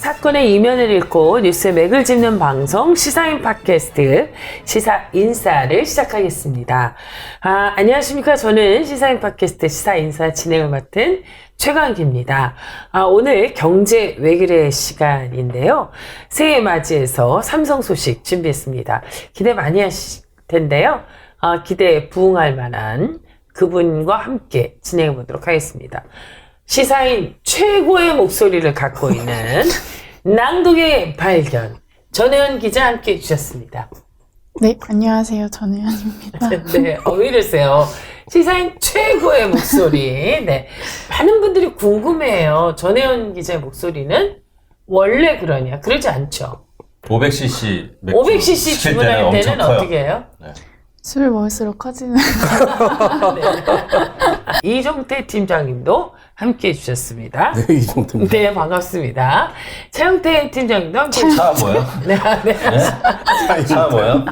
사건의 이면을 읽고 뉴스의 맥을 짚는 방송 시사인 팟캐스트 시사인사를 시작하겠습니다. 안녕하십니까. 저는 시사인 팟캐스트 시사인사 진행을 맡은 최강기입니다. 오늘 경제 왜 그래 시간인데요. 새해 맞이해서 삼성 소식 준비했습니다. 기대 많이 하실 텐데요. 기대에 부응할 만한 그분과 함께 진행해 보도록 하겠습니다. 시사인 최고의 목소리를 갖고 있는 낭독의 발견 전혜연 기자 함께 해주셨습니다. 네, 안녕하세요. 전혜연입니다. 네, 왜 이러세요? 시사인 최고의 목소리. 네, 많은 분들이 궁금해해요. 전혜연 기자의 목소리는 원래 그러냐? 그러지 않죠? 500cc 맥주 500cc 주문할 때는 어떻게 해요? 네. 술을 먹을수록 커지는. 이종태 팀장님도 함께 해주셨습니다. 네, 이종태입니다. 네, 반갑습니다. 차영태 팀장님도 함께 차 뭐예요? 네, 네. 네? 차 뭐예요?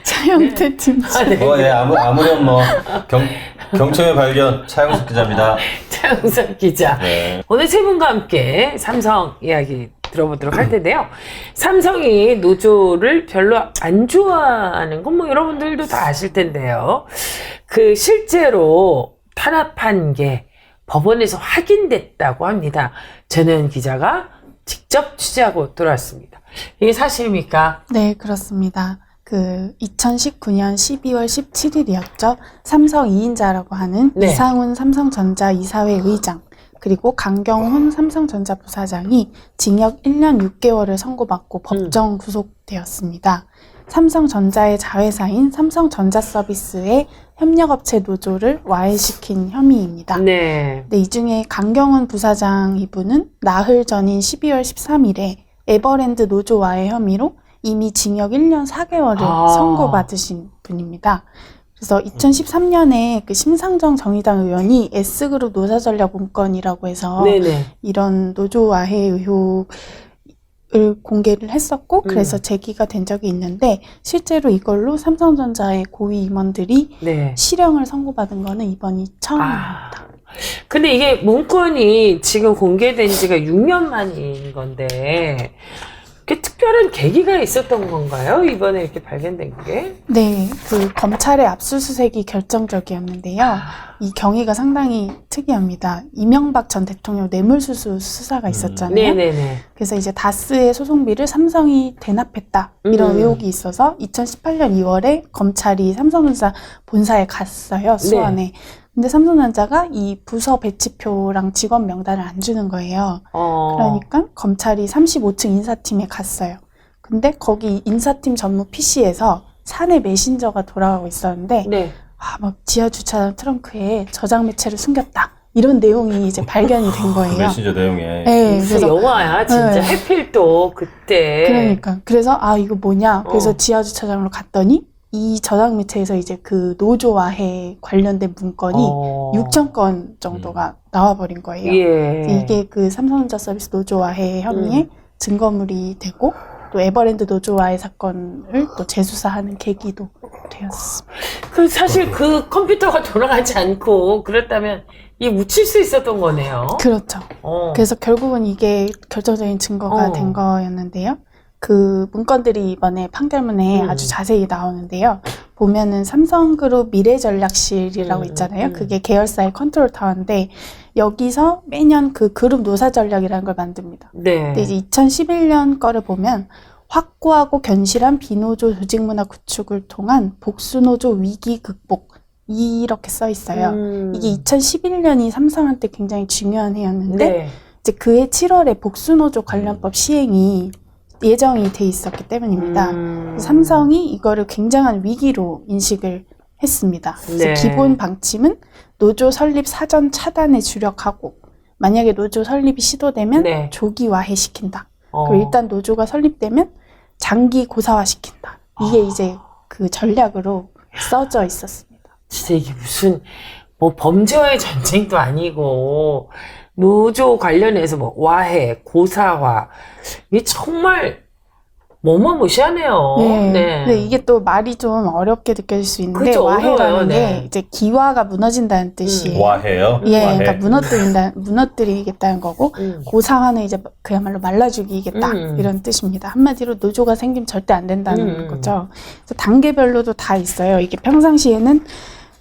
차영태 팀장. 네. 예, 아무렴 경청의 발견 차영석 기자입니다. 차영석 기자. 네. 오늘 세 분과 함께 삼성 이야기 들어보도록 할 텐데요. 삼성이 노조를 별로 안 좋아하는 건 뭐 여러분들도 다 아실 텐데요. 실제로 탄압한 게 법원에서 확인됐다고 합니다. 전혜연 기자가 직접 취재하고 돌아왔습니다. 이게 사실입니까? 네, 그렇습니다. 2019년 12월 17일이었죠. 삼성 2인자라고 하는 네. 이상훈 삼성전자 이사회 의장, 그리고 강경훈 삼성전자 부사장이 징역 1년 6개월을 선고받고 법정 구속되었습니다. 삼성전자의 자회사인 삼성전자서비스의 협력업체 노조를 와해시킨 혐의입니다. 네. 네, 이 중에 강경훈 부사장 이분은 나흘 전인 12월 13일에 에버랜드 노조 와해 혐의로 이미 징역 1년 4개월을 선고받으신 분입니다. 그래서 2013년에 심상정 정의당 의원이 S그룹 노사전략 문건이라고 해서 네네. 이런 노조 와해 의혹을 공개를 했었고 그래서 제기가 된 적이 있는데 실제로 이걸로 삼성전자의 고위 임원들이 네. 실형을 선고받은 거는 이번이 처음입니다. 근데 이게 문건이 지금 공개된 지가 6년 만인 건데, 특별한 계기가 있었던 건가요? 이번에 이렇게 발견된 게? 네, 검찰의 압수수색이 결정적이었는데요. 이 경위가 상당히 특이합니다. 이명박 전 대통령 뇌물수수 수사가 있었잖아요. 네네네. 그래서 이제 다스의 소송비를 삼성이 대납했다. 이런 의혹이 있어서 2018년 2월에 검찰이 삼성전자 본사에 갔어요. 수원에. 네. 근데 삼성전자가 이 부서 배치표랑 직원 명단을 안 주는 거예요. 그러니까 검찰이 35층 인사팀에 갔어요. 근데 거기 인사팀 전무 PC에서 사내 메신저가 돌아가고 있었는데 네. 막 지하 주차장 트렁크에 저장 매체를 숨겼다. 이런 내용이 이제 발견이 된 거예요. 메신저 내용에. 네, 그래서 영화야, 진짜. 네. 해필 또 그때. 그래서 이거 뭐냐. 그래서 지하 주차장으로 갔더니 이 저장 매체에서 이제 노조와해 관련된 문건이 6천 건 정도가 나와버린 거예요. 예. 이게 삼성전자 서비스 노조와해 혐의의 증거물이 되고 또 에버랜드 노조와해 사건을 또 재수사하는 계기도 되었습니다. 사실 컴퓨터가 돌아가지 않고 그랬다면 이 묻힐 수 있었던 거네요. 그렇죠. 그래서 결국은 이게 결정적인 증거가 된 거였는데요. 문건들이 이번에 판결문에 아주 자세히 나오는데요. 보면은 삼성그룹 미래전략실이라고 있잖아요. 그게 계열사의 컨트롤 타워인데 여기서 매년 그룹 노사전략이라는 걸 만듭니다. 네. 근데 이제 2011년 거를 보면 확고하고 견실한 비노조 조직문화 구축을 통한 복수노조 위기 극복 이렇게 써 있어요. 이게 2011년이 삼성한테 굉장히 중요한 해였는데 네. 이제 그해 7월에 복수노조 관련법 시행이 예정이 돼 있었기 때문입니다. 삼성이 이거를 굉장한 위기로 인식을 했습니다. 그래서 네. 기본 방침은 노조 설립 사전 차단에 주력하고 만약에 노조 설립이 시도되면 네. 조기 와해시킨다. 그리고 일단 노조가 설립되면 장기 고사화시킨다. 이게 이제 전략으로 써져 있었습니다. 진짜 이게 무슨 범죄와의 전쟁도 아니고 노조 관련해서 와해, 고사화 이게 정말 무시하네요. 네. 네. 근데 이게 또 말이 좀 어렵게 느껴질 수 있는데 그쵸, 와해라는 어려워요. 게 네. 이제 기와가 무너진다는 뜻이에요. 와해요? 예, 와해. 그러니까 무너뜨리겠다는 거고 음. 그 상황을 이제 그야말로 말라 죽이겠다 이런 뜻입니다. 한마디로 노조가 생기면 절대 안 된다는 거죠. 그래서 단계별로도 다 있어요. 이게 평상시에는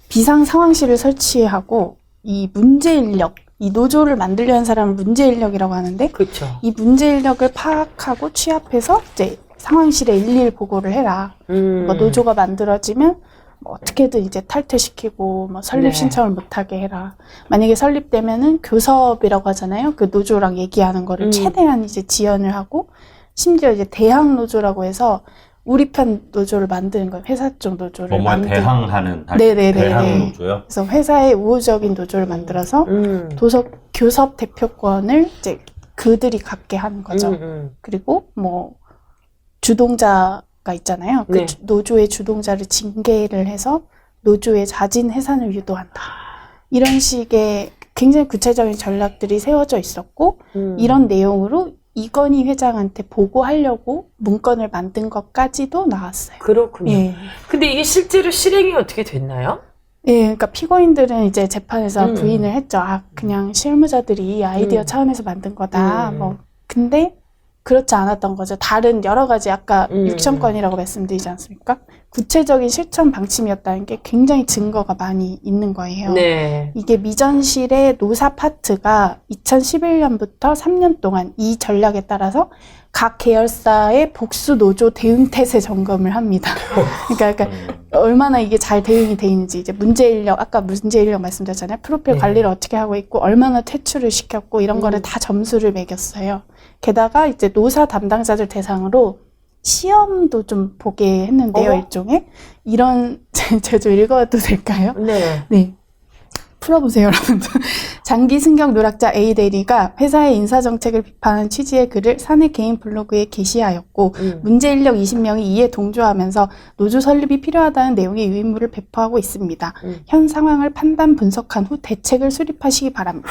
비상 상황실을 설치하고 이 문제 인력, 이 노조를 만들려는 사람을 문제 인력이라고 하는데 그렇죠. 이 문제 인력을 파악하고 취합해서 이제 상황실에 일일 보고를 해라. 뭐 노조가 만들어지면 뭐 어떻게든 이제 탈퇴시키고 뭐 설립 네. 신청을 못하게 해라. 만약에 설립되면은 교섭이라고 하잖아요. 그 노조랑 얘기하는 거를 최대한 이제 지연을 하고 심지어 이제 대항 노조라고 해서 우리 편 노조를 만드는 거예요. 회사 쪽 노조를 뭐뭐 만드는. 대항하는 네네네네. 대항 노조요? 그래서 회사의 우호적인 노조를 만들어서 교섭 대표권을 이제 그들이 갖게 하는 거죠. 그리고 뭐 주동자가 있잖아요. 그 네. 노조의 주동자를 징계를 해서 노조의 자진 해산을 유도한다. 이런 식의 굉장히 구체적인 전략들이 세워져 있었고 이런 내용으로 이건희 회장한테 보고하려고 문건을 만든 것까지도 나왔어요. 그렇군요. 예. 근데 이게 실제로 실행이 어떻게 됐나요? 예, 그러니까 피고인들은 이제 재판에서 부인을 했죠. 아, 그냥 실무자들이 아이디어 차원에서 만든 거다. 뭐 근데 그렇지 않았던 거죠. 다른 여러 가지 아까 6천 건이라고 말씀드리지 않습니까? 구체적인 실천 방침이었다는 게 굉장히 증거가 많이 있는 거예요. 네. 이게 미전실의 노사 파트가 2011년부터 3년 동안 이 전략에 따라서 각 계열사의 복수 노조 대응 태세 점검을 합니다. 그러니까 얼마나 이게 잘 대응이 돼 있는지, 이제 문제 인력, 아까 문제 인력 말씀드렸잖아요. 프로필 네. 관리를 어떻게 하고 있고, 얼마나 퇴출을 시켰고, 이런 거를 다 점수를 매겼어요. 게다가 이제 노사 담당자들 대상으로 시험도 좀 보게 했는데요, 일종의. 이런, 제가 좀 읽어도 될까요? 네. 네. 풀어보세요, 여러분들. 장기 승격 누락자 A 대리가 회사의 인사정책을 비판한 취지의 글을 사내 개인 블로그에 게시하였고 문제 인력 20명이 이에 동조하면서 노조 설립이 필요하다는 내용의 유인물을 배포하고 있습니다. 현 상황을 판단 분석한 후 대책을 수립하시기 바랍니다.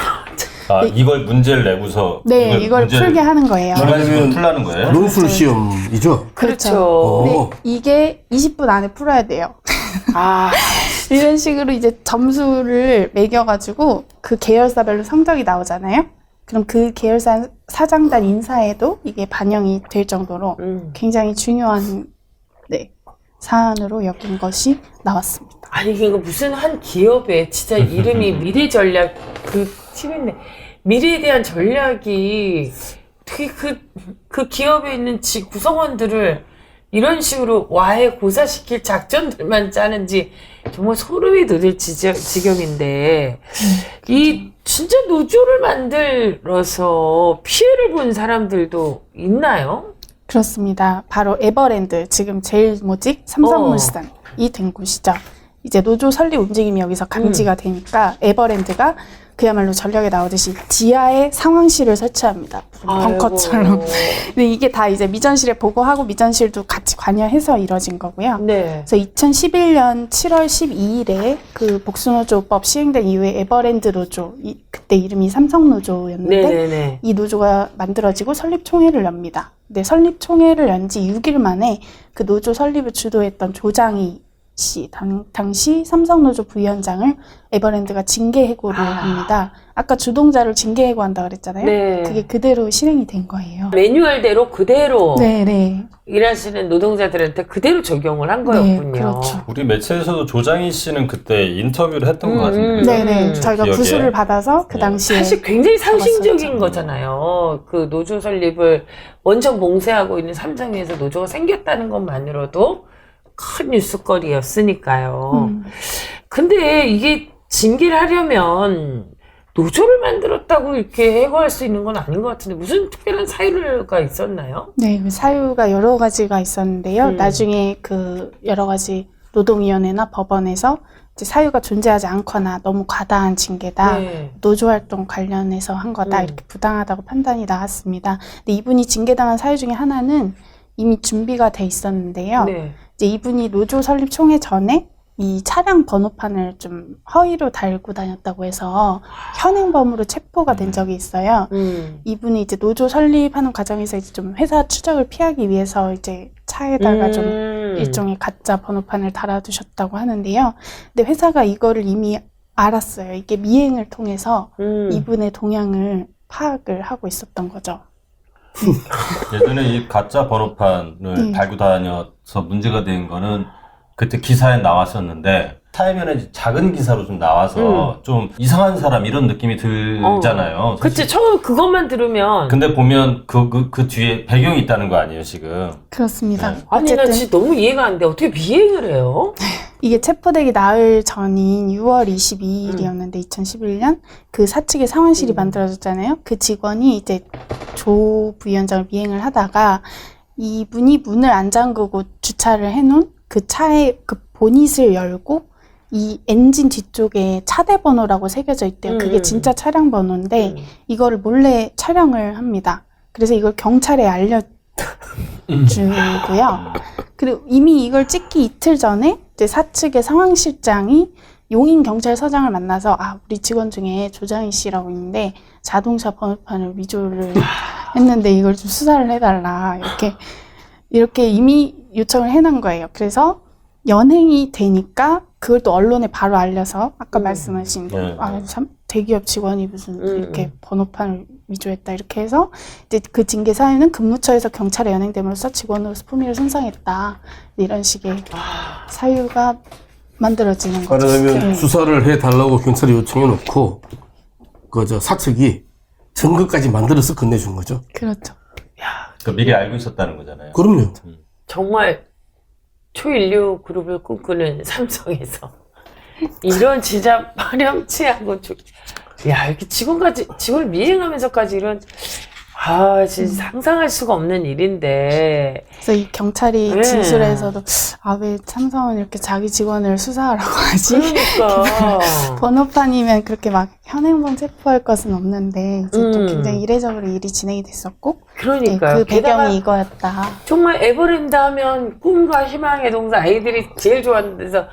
아, 네. 이걸 문제를 내고서 네, 이걸 풀게 하는 거예요. 중간식으로 풀라는 거예요? 논술 시험이죠? 그렇죠. 네, 이게 20분 안에 풀어야 돼요. 아, 이런 식으로 이제 점수를 매겨가지고 그 계열사별로 성적이 나오잖아요. 그럼 그 계열사 사장단 인사에도 이게 반영이 될 정도로 굉장히 중요한 사안으로 여긴 것이 나왔습니다. 아니 이거 무슨 한 기업에 진짜 이름이 미래 전략 그 팀인데 미래에 대한 전략이 되게 그 기업에 있는 구성원들을 이런 식으로 와해 고사시킬 작전들만 짜는지 정말 소름이 돋을 지경인데 이 진짜 노조를 만들어서 피해를 본 사람들도 있나요? 그렇습니다. 바로 에버랜드, 지금 제일 모직 삼성물산이 된 곳이죠. 이제 노조 설립 움직임이 여기서 감지가 되니까 에버랜드가 그야말로 전략에 나오듯이 지하에 상황실을 설치합니다. 벙커처럼. 근데 이게 다 이제 미전실에 보고하고 미전실도 같이 관여해서 이뤄진 거고요. 네. 그래서 2011년 7월 12일에 그 복수노조법 시행된 이후에 에버랜드 노조, 그때 이름이 삼성노조였는데 네네네. 이 노조가 만들어지고 설립총회를 엽니다. 근데 설립총회를 연 지 6일 만에 그 노조 설립을 주도했던 조장희 씨, 당시 삼성노조 부위원장을 에버랜드가 징계 해고를 합니다. 아까 주동자를 징계 해고한다 그랬잖아요. 네. 그게 그대로 실행이 된 거예요. 매뉴얼대로 그대로 네. 일하시는 노동자들한테 그대로 적용을 한 거였군요. 네, 그렇죠. 우리 매체에서도 조장희 씨는 그때 인터뷰를 했던 것 같은데. 네네. 저희가 기억에. 구술을 받아서 그 당시에 사실 굉장히 상징적인 잡았었죠. 거잖아요. 그 노조 설립을 원천 봉쇄하고 있는 삼성에서 노조가 생겼다는 것만으로도 큰 뉴스거리였으니까요. 근데 이게 징계를 하려면 노조를 만들었다고 이렇게 해고할 수 있는 건 아닌 것 같은데 무슨 특별한 사유가 있었나요? 네, 그 사유가 여러 가지가 있었는데요. 나중에 그 여러 가지 노동위원회나 법원에서 이제 사유가 존재하지 않거나 너무 과다한 징계다, 네. 노조활동 관련해서 한 거다, 이렇게 부당하다고 판단이 나왔습니다. 근데 이분이 징계당한 사유 중에 하나는 이미 준비가 돼 있었는데요. 네. 이제 이분이 노조 설립 총회 전에 이 차량 번호판을 좀 허위로 달고 다녔다고 해서 현행범으로 체포가 된 적이 있어요. 이분이 이제 노조 설립하는 과정에서 이제 좀 회사 추적을 피하기 위해서 이제 차에다가 좀 일종의 가짜 번호판을 달아두셨다고 하는데요. 근데 회사가 이거를 이미 알았어요. 이게 미행을 통해서 이분의 동향을 파악을 하고 있었던 거죠. 예전에 이 가짜 번호판을 달고 다녀서 문제가 된 거는 그때 기사에 나왔었는데 타이면에 이제 작은 기사로 좀 나와서 좀 이상한 사람 이런 느낌이 들잖아요. 그치, 처음 그것만 들으면. 근데 보면 그 뒤에 배경이 있다는 거 아니에요, 지금? 그렇습니다. 네. 아니, 나 어쨌든 진짜 너무 이해가 안 돼. 어떻게 미행을 해요? 이게 체포되기 나흘 전인 6월 22일이었는데 2011년 그 사측의 상황실이 만들어졌잖아요. 그 직원이 이제 조 부위원장을 미행을 하다가 이분이 문을 안 잠그고 주차를 해놓은 그 차의 그 보닛을 열고 이 엔진 뒤쪽에 차대 번호라고 새겨져 있대요. 그게 진짜 차량 번호인데 이거를 몰래 촬영을 합니다. 그래서 이걸 경찰에 알려주고요. 그리고 이미 이걸 찍기 이틀 전에 이제 사측의 상황실장이 용인 경찰서장을 만나서 우리 직원 중에 조장희 씨라고 있는데 자동차 번호판을 위조를 했는데 이걸 좀 수사를 해달라 이렇게 이미 요청을 해놓은 거예요. 그래서 연행이 되니까 그걸 또 언론에 바로 알려서 아까 말씀하신 참 대기업 직원이 무슨 이렇게 번호판을 위조했다 이렇게 해서 이제 그 징계 사유는 근무처에서 경찰에 연행됨으로써 직원으로서 품위를 손상했다 이런 식의 사유가 만들어지는 거죠. 말하자면 수사를 해달라고 경찰에 요청해놓고 그저 사측이 증거까지 만들어서 건네준 거죠. 그렇죠. 그 미리 알고 있었다는 거잖아요. 그럼요. 정말 초인류 그룹을 꿈꾸는 삼성에서 이런 진짜 파렴치하고 이렇게 직원을 미행하면서까지 이런 진짜 상상할 수가 없는 일인데. 그래서 이 경찰이 진술에서도 왜 삼성은 이렇게 자기 직원을 수사하라고 하지? 그러니까. 번호판이면 그렇게 막 현행범 체포할 것은 없는데 이제 좀 굉장히 이례적으로 일이 진행이 됐었고 그러니까요. 그 게다가 배경이 이거였다. 정말 에버랜드 하면 꿈과 희망의 동산 아이들이 제일 좋아하는 데서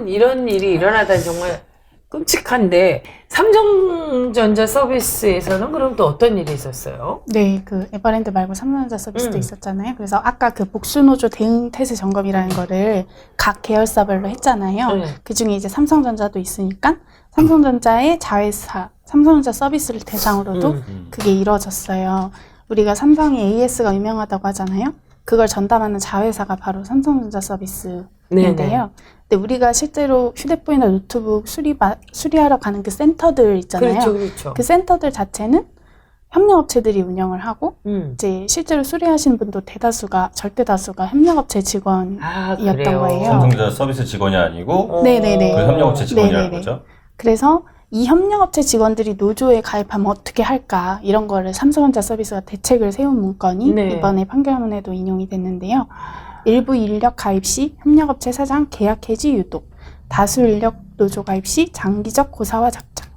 이런 일이 일어나다니 정말 끔찍한데 삼성전자 서비스에서는 그럼 또 어떤 일이 있었어요? 네, 그 에버랜드 말고 삼성전자 서비스도 있었잖아요. 그래서 아까 그 복수노조 대응 태세 점검이라는 거를 각 계열사별로 했잖아요. 그 중에 이제 삼성전자도 있으니까 삼성전자의 자회사, 삼성전자 서비스를 대상으로도 그게 이루어졌어요. 우리가 삼성이 AS가 유명하다고 하잖아요. 그걸 전담하는 자회사가 바로 삼성전자 서비스인데요. 네네. 근데 우리가 실제로 휴대폰이나 노트북 수리하러 가는 그 센터들 있잖아요. 그렇죠. 그 센터들 자체는 협력업체들이 운영을 하고 이제 실제로 수리하시는 분도 절대 다수가 협력업체 직원이었던 거예요. 삼성전자 서비스 직원이 아니고 네네네. 그 협력업체 직원이라는 거죠. 그래서 이 협력업체 직원들이 노조에 가입하면 어떻게 할까 이런 거를 삼성전자 서비스가 대책을 세운 문건이 이번에 판결문에도 인용이 됐는데요. 일부 인력 가입 시 협력업체 사장 계약 해지 유도, 다수 인력 노조 가입 시 장기적 고사화 작전.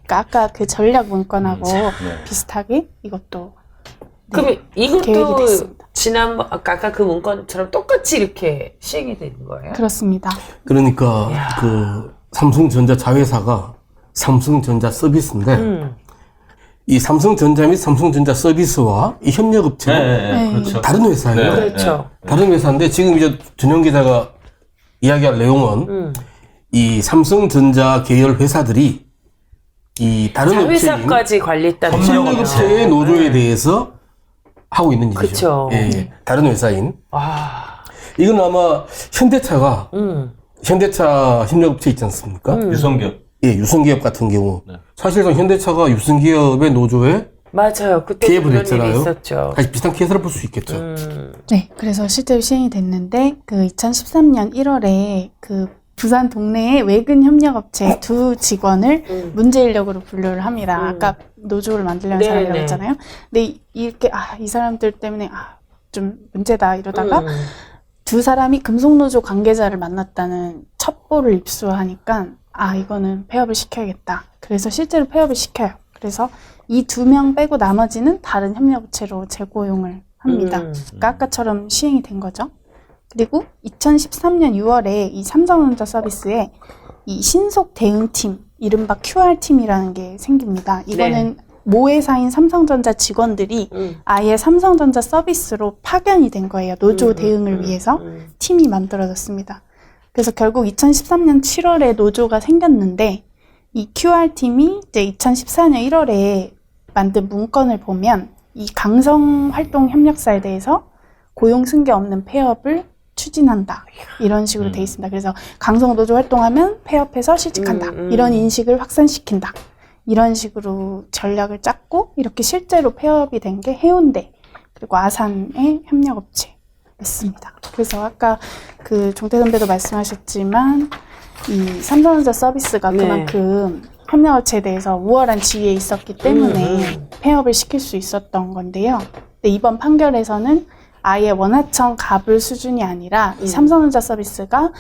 그러니까 아까 그 전략 문건하고 비슷하게 이것도 그럼 계획이 이것도 됐습니다. 지난번 아까 그 문건처럼 똑같이 이렇게 시행이 되는 거예요? 그렇습니다. 그러니까 그 삼성전자 자회사가 삼성전자 서비스인데 이 삼성전자 및 삼성전자 서비스와 이 협력업체는 그렇죠. 다른 회사예요. 그렇죠. 다른 회사인데 지금 이제 전영 기자가 이야기할 내용은 이 삼성전자 계열 회사들이 이 다른 업체인 자회사까지 관리했다는 협력업체의 노조에 대해서 하고 있는 일이죠. 그쵸. 다른 회사인. 이건 아마 현대차가 현대차 협력업체 있지 않습니까? 유성기업. 유성기업 같은 경우 사실상 현대차가 유성기업의 노조에 맞아요. 그때 개입을 그런 했잖아요. 일이 있었죠. 다시 비슷한 케이스를 볼 수 있겠죠. 네, 그래서 실제로 시행이 됐는데 그 2013년 1월에 그 부산 동네의 외근 협력업체 두 직원을 문제 인력으로 분류를 합니다. 아까 노조를 만들려는 사람이라고 했잖아요. 근데 이렇게 이 사람들 때문에 좀 문제다 이러다가 두 사람이 금속노조 관계자를 만났다는 첩보를 입수하니까 이거는 폐업을 시켜야겠다. 그래서 실제로 폐업을 시켜요. 그래서 이 2명 빼고 나머지는 다른 협력업체로 재고용을 합니다. 그러니까 아까처럼 시행이 된 거죠. 그리고 2013년 6월에 이 삼성전자 서비스에 이 신속 대응팀, 이른바 QR팀이라는 게 생깁니다. 이거는 모회사인 삼성전자 직원들이 아예 삼성전자 서비스로 파견이 된 거예요. 노조 대응을 위해서 팀이 만들어졌습니다. 그래서 결국 2013년 7월에 노조가 생겼는데 이 QR팀이 이제 2014년 1월에 만든 문건을 보면 이 강성활동협력사에 대해서 고용 승계 없는 폐업을 추진한다. 이런 식으로 돼 있습니다. 그래서 강성노조 활동하면 폐업해서 실직한다. 이런 인식을 확산시킨다. 이런 식으로 전략을 짰고 이렇게 실제로 폐업이 된 게 해운대 그리고 아산의 협력업체였습니다. 그래서 아까 그 종태 선배도 말씀하셨지만 이 삼성전자 서비스가 그만큼 협력업체에 대해서 우월한 지위에 있었기 때문에 폐업을 시킬 수 있었던 건데요. 근데 이번 판결에서는 아예 원하청 가불 수준이 아니라 이 삼성전자 서비스가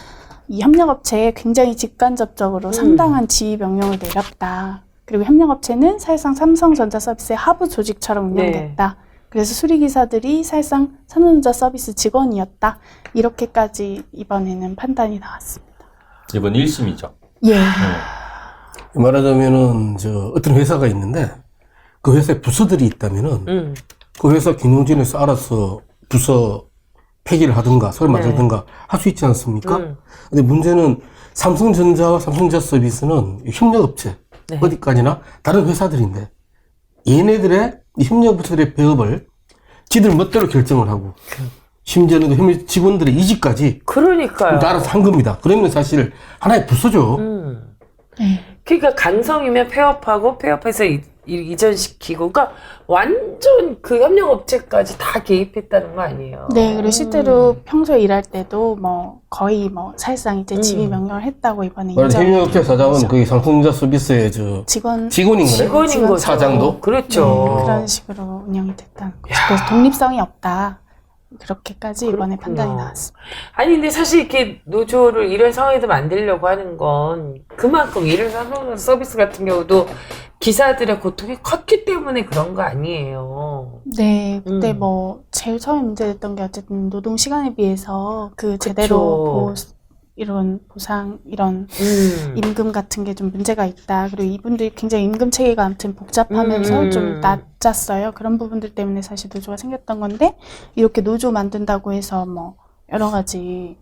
이 협력업체에 굉장히 직간접적으로 상당한 지휘 명령을 내렸다. 그리고 협력업체는 사실상 삼성전자 서비스의 하부 조직처럼 운영됐다. 그래서 수리기사들이 사실상 삼성전자 서비스 직원이었다. 이렇게까지 이번에는 판단이 나왔습니다. 이번 1심이죠. 예. 말하자면은 어떤 회사가 있는데 그 회사에 부서들이 있다면은 그 회사 경영진에서 알아서 부서 폐기를 하든가 소리 만들든가 할 수 있지 않습니까? 근데 문제는 삼성전자와 삼성전자 서비스는 협력업체 어디까지나 다른 회사들인데 얘네들의 이 협력업체들의 폐업을 지들 멋대로 결정을 하고 심지어는 그 협력 직원들의 이직까지 그러니까요. 알아서 한 겁니다. 그러면 사실 하나의 부서죠. 그러니까 강성이면 폐업하고 폐업해서 이전시키고, 그러니까 완전 그 협력업체까지 다 개입했다는 거 아니에요? 네, 그리고 실제로 평소에 일할 때도 뭐 거의 뭐 사실상 이제 지휘 명령을 했다고 이번에 인정을 협력업체 사장은 거의 삼성전자 서비스의 직원인 거네. 직원인 거죠. 사장도. 그렇죠. 그런 식으로 운영이 됐다는 거죠. 그래서 독립성이 없다. 그렇게까지 이번에 판단이 나왔습니다. 아니 근데 사실 이렇게 노조를 이런 상황에도 만들려고 하는 건 그만큼 이런 삼성전자 서비스 같은 경우도 기사들의 고통이 컸기 때문에 그런 거 아니에요. 네, 그때 뭐 제일 처음에 문제됐던 게 어쨌든 노동 시간에 비해서 그 제대로 이런 보상, 이런 임금 같은 게 좀 문제가 있다. 그리고 이분들이 굉장히 임금 체계가 아무튼 복잡하면서 좀 낮았어요. 그런 부분들 때문에 사실 노조가 생겼던 건데, 이렇게 노조 만든다고 해서 뭐 여러 가지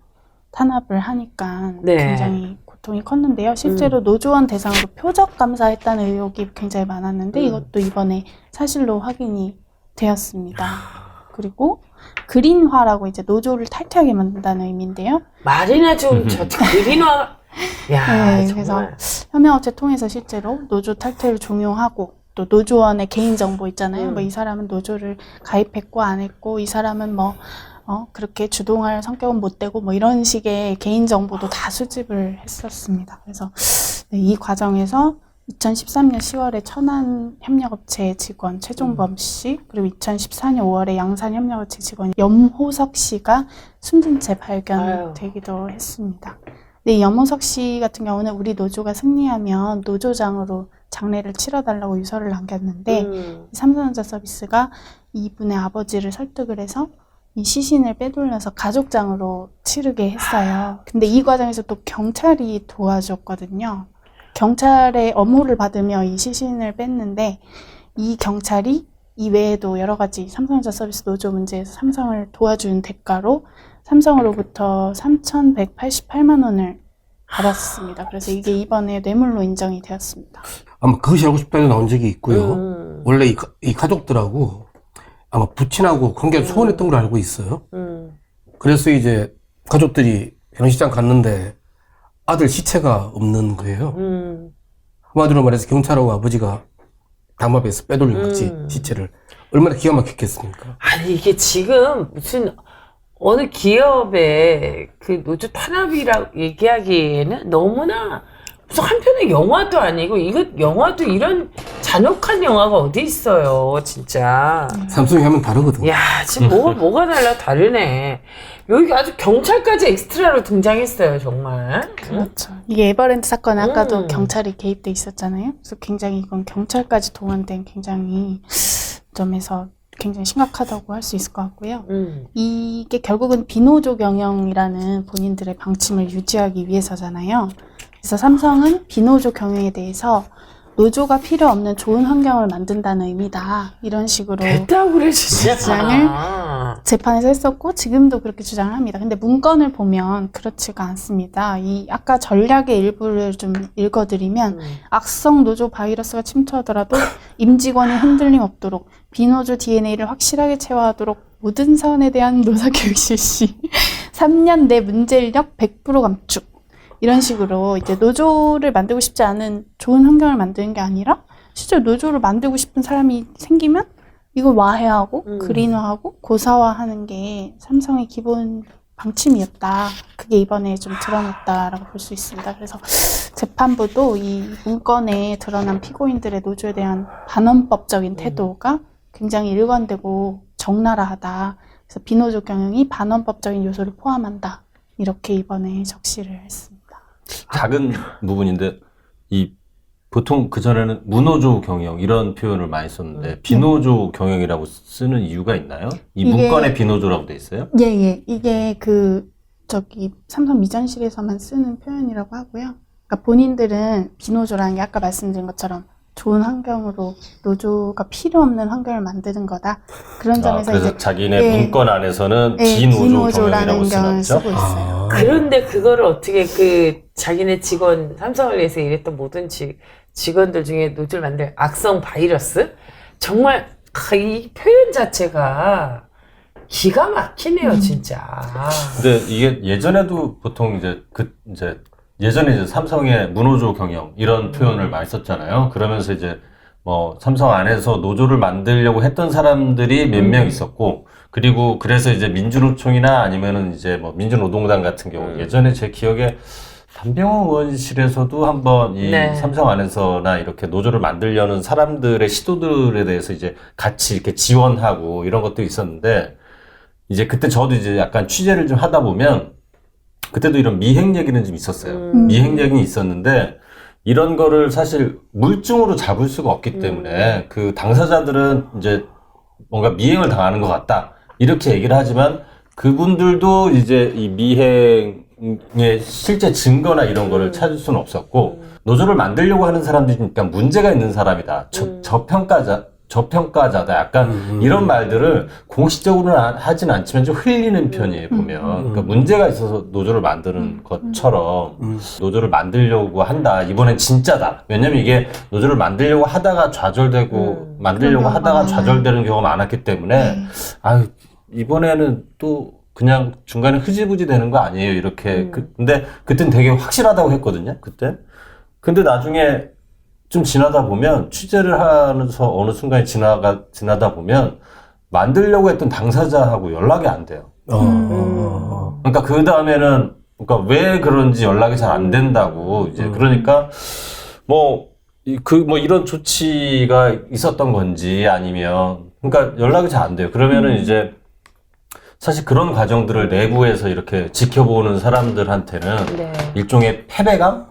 탄압을 하니까 굉장히 고통이 컸는데요. 실제로 노조원 대상으로 표적 감사했다는 의혹이 굉장히 많았는데 이것도 이번에 사실로 확인이 되었습니다. 그리고 그린화라고 이제 노조를 탈퇴하게 만든다는 의미인데요. 말이나 좀 그린화. 야, 네, 정말. 그래서 협력업체 통해서 실제로 노조 탈퇴를 종용하고 또 노조원의 개인정보 있잖아요. 뭐 이 사람은 노조를 가입했고 안 했고 이 사람은 뭐 그렇게 주동할 성격은 못 되고 뭐 이런 식의 개인정보도 다 수집을 했었습니다. 그래서 이 과정에서 2013년 10월에 천안 협력업체 직원 최종범 씨, 그리고 2014년 5월에 양산 협력업체 직원 염호석 씨가 숨진 채 발견되기도 했습니다. 근데 이 염호석 씨 같은 경우는 우리 노조가 승리하면 노조장으로 장례를 치러달라고 유서를 남겼는데 삼성전자 서비스가 이분의 아버지를 설득을 해서 이 시신을 빼돌려서 가족장으로 치르게 했어요. 근데 이 과정에서 또 경찰이 도와줬거든요. 경찰의 엄호를 받으며 이 시신을 뺐는데 이 경찰이 이 외에도 여러 가지 삼성전자 서비스 노조 문제에서 삼성을 도와준 대가로 삼성으로부터 3,188만 원을 받았습니다. 그래서 이게 이번에 뇌물로 인정이 되었습니다. 아마 그것이 알고 싶다고 나온 적이 있고요. 원래 이 가족들하고 아마 부친하고 관계가 소원했던 걸 알고 있어요. 그래서 이제 가족들이 결혼식장 갔는데 아들 시체가 없는 거예요. 한마디로 말해서 경찰하고 아버지가 담합해서 빼돌린 거지, 시체를. 얼마나 기가 막혔겠습니까? 아니 이게 지금 무슨 어느 기업의 그 노조 탄압이라고 얘기하기에는 너무나 무슨 한편의 영화도 아니고, 이거 영화도 이런 잔혹한 영화가 어디 있어요, 진짜. 삼성이 하면 다르거든. 야, 지금 뭐가 다르네. 여기 아주 경찰까지 엑스트라로 등장했어요, 정말. 그렇죠. 이게 에버랜드 사건 아까도 경찰이 개입돼 있었잖아요. 그래서 굉장히 이건 경찰까지 동원된 굉장히 점에서 굉장히 심각하다고 할 수 있을 것 같고요. 이게 결국은 비노조 경영이라는 본인들의 방침을 유지하기 위해서잖아요. 그래서 삼성은 비노조 경영에 대해서 노조가 필요 없는 좋은 환경을 만든다는 의미다. 이런 식으로 됐다고 그래 주장을 주장을 재판에서 했었고 지금도 그렇게 주장을 합니다. 근데 문건을 보면 그렇지가 않습니다. 이 아까 전략의 일부를 좀 읽어드리면 악성 노조 바이러스가 침투하더라도 임직원의 흔들림 없도록 비노조 DNA를 확실하게 체화하도록 모든 사원에 대한 노사교육 실시 3년 내 문제인력 100% 감축 이런 식으로 이제 노조를 만들고 싶지 않은 좋은 환경을 만드는 게 아니라 실제 노조를 만들고 싶은 사람이 생기면 이걸 와해하고 그린화하고 고사화하는 게 삼성의 기본 방침이었다. 그게 이번에 좀 드러났다라고 볼 수 있습니다. 그래서 재판부도 이 문건에 드러난 피고인들의 노조에 대한 반헌법적인 태도가 굉장히 일관되고 적나라하다. 그래서 비노조 경영이 반헌법적인 요소를 포함한다. 이렇게 이번에 적시를 했습니다. 작은 부분인데 보통 그전에는 무노조 경영 이런 표현을 많이 썼는데 비노조 경영이라고 쓰는 이유가 있나요? 이 문건에 비노조라고 돼 있어요? 예. 이게 삼성 미전실에서만 쓰는 표현이라고 하고요. 그러니까 본인들은 비노조라는 게 아까 말씀드린 것처럼 좋은 환경으로 노조가 필요 없는 환경을 만드는 거다. 그런 점에서 그래서 이제 자기네 문건 안에서는 비노조 경영이라고 쓰고 있어요. 그런데 그거를 어떻게 자기네 직원 삼성을 위해서 일했던 모든 직원들 중에 노조를 만들 악성 바이러스? 정말 이 표현 자체가 기가 막히네요, 진짜. 근데 이게 예전에도 보통 예전에 이제 삼성의 무노조 경영 이런 표현을 많이 썼잖아요. 그러면서 이제 뭐 삼성 안에서 노조를 만들려고 했던 사람들이 몇 명 있었고, 그리고 그래서 이제 민주노총이나 아니면은 이제 뭐 민주노동당 같은 경우 예전에 제 기억에 한병호 의원실에서도 한번 이 삼성 안에서나 이렇게 노조를 만들려는 사람들의 시도들에 대해서 이제 같이 이렇게 지원하고 이런 것도 있었는데, 이제 그때 저도 이제 약간 취재를 좀 하다 보면 그때도 이런 미행 얘기는 좀 있었어요. 미행 얘기는 있었는데 이런 거를 사실 물증으로 잡을 수가 없기 때문에 그 당사자들은 이제 뭔가 미행을 당하는 것 같다 이렇게 얘기를 하지만 그분들도 이제 이 미행의 실제 증거나 이런 거를 찾을 수는 없었고, 노조를 만들려고 하는 사람들이니까 문제가 있는 사람이다, 저평가자다, 약간 이런 말들을 공식적으로는 하진 않지만 좀 흘리는 편이에요, 보면. 그러니까 문제가 있어서 노조를 만드는 것처럼 노조를 만들려고 한다, 이번엔 진짜다. 왜냐면 이게 노조를 만들려고 하다가 좌절되고 만들려고 하다가 좌절되는 경우가 많았기 때문에 이번에는 또 그냥 중간에 흐지부지 되는 거 아니에요, 이렇게. 근데 그땐 되게 확실하다고 했거든요, 그때. 근데 나중에 좀 지나다 보면, 취재를 하면서 어느 순간에 지나다 보면 만들려고 했던 당사자하고 연락이 안 돼요. 그러니까 그 다음에는 왜 그런지 연락이 잘 안 된다고, 이제 그러니까 이런 조치가 있었던 건지 아니면, 그러니까 연락이 잘 안 돼요. 그러면은 이제 사실 그런 과정들을 내부에서 이렇게 지켜보는 사람들한테는 일종의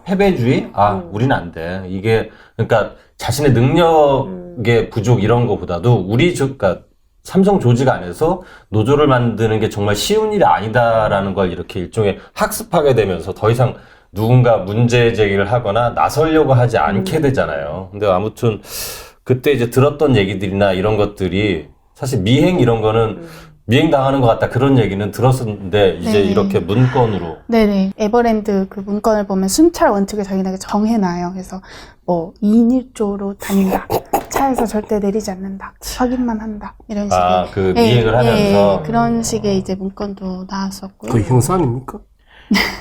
패배주의? 우리는 안 돼. 이게, 그러니까 자신의 능력의 부족 이런 거보다도 그러니까 삼성 조직 안에서 노조를 만드는 게 정말 쉬운 일이 아니다라는 걸 이렇게 일종의 학습하게 되면서 더 이상 누군가 문제 제기를 하거나 나서려고 하지 않게 되잖아요. 근데 아무튼 그때 이제 들었던 얘기들이나 이런 것들이 사실 미행 이런 거는 미행당하는 것 같다, 그런 얘기는 들었었는데 이제 이렇게 문건으로. 네네. 에버랜드 그 문건을 보면 순찰 원칙을 자기네가 정해놔요. 그래서 2인 1조로 다닌다. 차에서 절대 내리지 않는다. 확인만 한다. 이런 식의. 미행을 하면서. 그런 식의 이제 문건도 나왔었고요. 그 형사 아닙니까?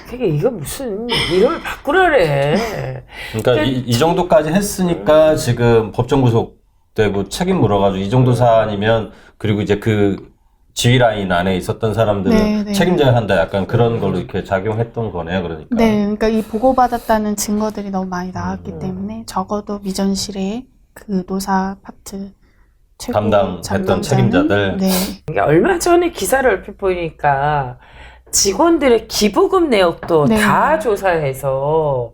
그게 이거 무슨 이름을 바꾸라래. 그러니까 이 정도까지 했으니까 지금 법정 구속되고 책임 물어가지고 이 정도 사안이면, 그리고 이제 그 지휘 라인 안에 있었던 사람들은 책임져야 한다, 약간 그런 걸로 이렇게 작용했던 거네요, 그러니까. 네, 그러니까 이 보고받았다는 증거들이 너무 많이 나왔기 때문에 적어도 미전실에 그 노사 파트 최고 담당했던 책임자들. 그러니까 얼마 전에 기사를 얼핏 보니까 직원들의 기부금 내역도 다 조사해서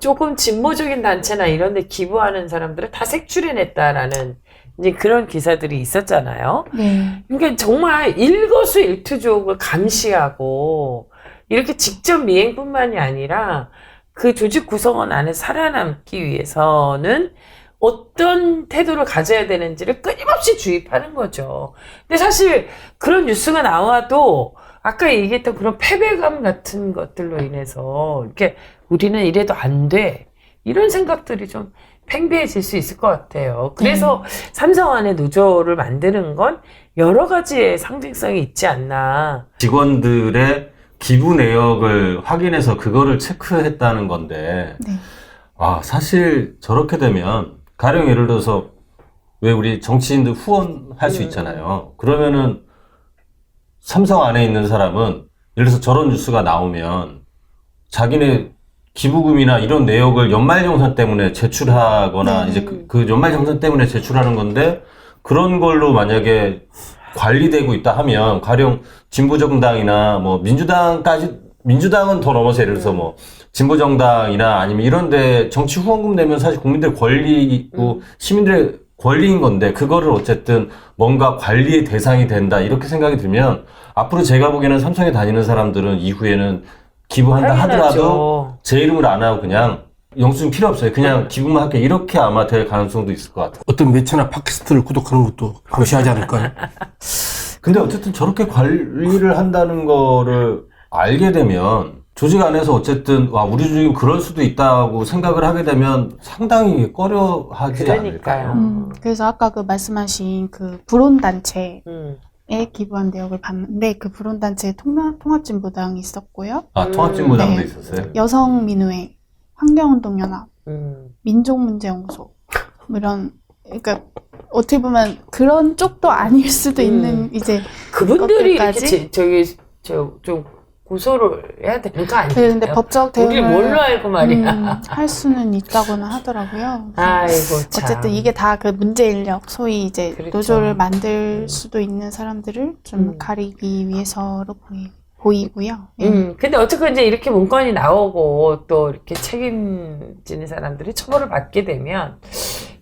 조금 진보적인 단체나 이런 데 기부하는 사람들을 다 색출해냈다라는 이제 그런 기사들이 있었잖아요. 네. 그러니까 정말 일거수일투족을 감시하고 이렇게 직접 미행뿐만이 아니라 그 조직 구성원 안에 살아남기 위해서는 어떤 태도를 가져야 되는지를 끊임없이 주입하는 거죠. 근데 사실 그런 뉴스가 나와도 아까 얘기했던 그런 패배감 같은 것들로 인해서 이렇게 우리는 이래도 안 돼. 이런 생각들이 좀 팽배해질 수 있을 것 같아요. 그래서 삼성 안에 노조를 만드는 건 여러 가지의 상징성이 있지 않나. 직원들의 기부 내역을 확인해서 그거를 체크했다는 건데, 네. 사실 저렇게 되면, 가령 예를 들어서, 왜 우리 정치인들 후원할 수 있잖아요. 그러면은, 삼성 안에 있는 사람은, 예를 들어서 저런 뉴스가 나오면, 자기네 기부금이나 이런 내역을 연말정산 때문에 제출하거나, 이제 그 연말정산 때문에 제출하는 건데, 그런 걸로 만약에 관리되고 있다 하면, 가령 진보정당이나 뭐 민주당은 더 넘어서 예를 들어서 뭐 진보정당이나 아니면 이런데 정치 후원금 내면 사실 국민들의 권리고 시민들의 권리인 건데, 그거를 어쨌든 뭔가 관리의 대상이 된다 이렇게 생각이 들면, 앞으로 제가 보기에는 삼성에 다니는 사람들은 이후에는 기부한다 하더라도 제 이름을 안 하고 그냥 영수증 필요 없어요. 그냥 기부만 할게. 이렇게 아마 될 가능성도 있을 것 같아요. 어떤 매체나 팟캐스트를 구독하는 것도 감시하지 않을까요? 근데 어쨌든 저렇게 관리를 한다는 거를 알게 되면 조직 안에서 어쨌든 우리 조직은 그럴 수도 있다고 생각을 하게 되면 상당히 꺼려하지 않을까요? 그래서 아까 그 말씀하신 그 불온단체에 기부한 내역을 봤는데, 그 불온단체에 통합진보당이 있었고요. 통합진보당도 네. 있었어요? 여성민우회, 환경운동연합, 민족문제연구소, 뭐 이런, 그러니까 어떻게 보면 그런 쪽도 아닐 수도 있는 이제 그분들이 것들까지. 이렇게 좀 고소를 해야 되는 거 아니에요? 그런데 법적 우리 대응을 뭘로 알고 말이야. 할 수는 있다고는 하더라고요. 아이고 참. 어쨌든 이게 다 그 문제 인력, 소위 이제 그렇죠. 노조를 만들 수도 있는 사람들을 좀 가리기 위해서로 보이고요. 근데 어쨌든 이제 이렇게 문건이 나오고 또 이렇게 책임지는 사람들이 처벌을 받게 되면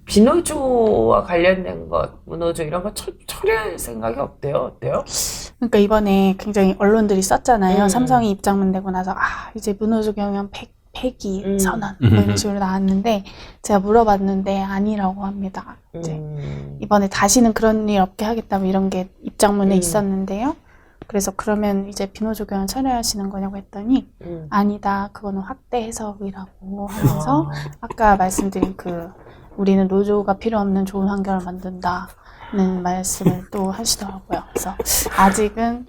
비노조와 관련된 것, 무노조 이런 거 처리할 생각이 없대요? 어때요? 그러니까 이번에 굉장히 언론들이 썼잖아요. 삼성이 입장문 내고 나서 이제 무노조 경영 폐기 선언 뭐 이런 식으로 나왔는데, 제가 물어봤는데 아니라고 합니다. 이제 이번에 다시는 그런 일 없게 하겠다 뭐 이런 게 입장문에 있었는데요. 그래서 그러면 이제 비노조 경영 철회하시는 거냐고 했더니 아니다, 그거는 확대 해석이라고 하면서 아까 말씀드린 우리는 노조가 필요 없는 좋은 환경을 만든다는 말씀을 또 하시더라고요. 그래서 아직은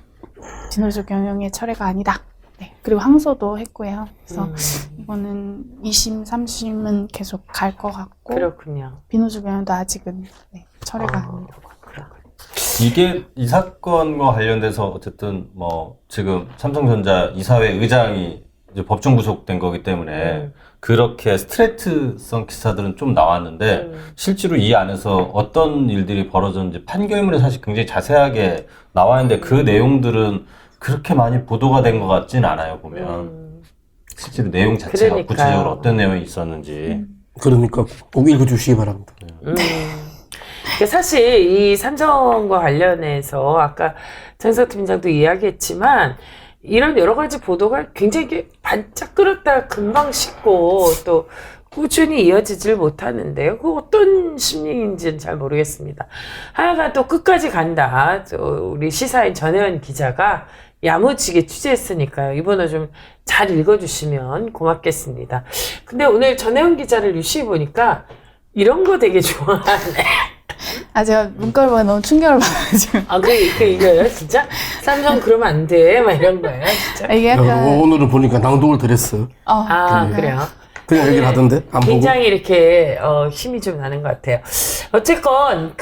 비노조 경영의 철회가 아니다. 네. 그리고 항소도 했고요. 그래서 이거는 2심, 3심은 계속 갈 것 같고, 그렇군요. 비노조 경영도 아직은 철회가 아닙니다. 이게 이 사건과 관련돼서 어쨌든 뭐 지금 삼성전자 이사회 의장이 이제 법정 구속된 거기 때문에 그렇게 스트레이트성 기사들은 좀 나왔는데 실제로 이 안에서 어떤 일들이 벌어졌는지 판결문에 사실 굉장히 자세하게 나와 있는데 그 내용들은 그렇게 많이 보도가 된 것 같진 않아요, 보면. 실제로 내용 자체가 그러니까요. 구체적으로 어떤 내용이 있었는지. 그러니까 꼭 읽어주시기 바랍니다. 사실 이 삼성과 관련해서 아까 장석 팀장도 이야기했지만 이런 여러 가지 보도가 굉장히 반짝 끓었다 금방 식고 또 꾸준히 이어지질 못하는데요. 그 어떤 심리인지는 잘 모르겠습니다. 하여간 또 끝까지 간다. 우리 시사인 전혜원 기자가 야무지게 취재했으니까요. 이번에 좀 잘 읽어주시면 고맙겠습니다. 근데 오늘 전혜원 기자를 유심히 보니까 이런 거 되게 좋아하네. 제가 문건을 보고 너무 충격을 받아가지고. 이거예요, 진짜? 삼성 그러면 안 돼. 막 이런 거예요, 진짜? 이게 약간. 오늘은 보니까 낭독을 드렸어. 그래요? 그냥 얘기를 하던데 안 보고. 굉장히 이렇게 힘이 좀 나는 것 같아요. 어쨌건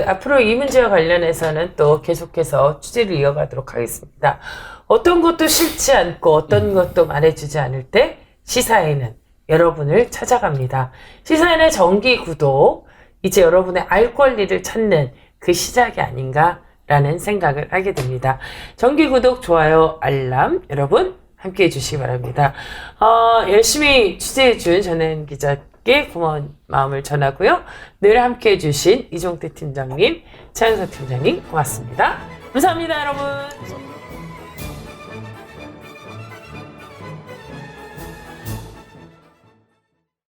앞으로 이 문제와 관련해서는 또 계속해서 취재를 이어가도록 하겠습니다. 어떤 것도 싫지 않고 어떤 것도 말해주지 않을 때 시사인은 여러분을 찾아갑니다. 시사인의 정기 구독, 이제 여러분의 알 권리를 찾는 그 시작이 아닌가라는 생각을 하게 됩니다. 정기 구독, 좋아요, 알람 여러분 함께 해주시기 바랍니다. 열심히 취재해준 전혜연 기자 여러분께 고마운 마음을 전하고요. 늘 함께 해주신 이종태 팀장님, 차영선 팀장님 고맙습니다. 감사합니다, 여러분. 감사합니다.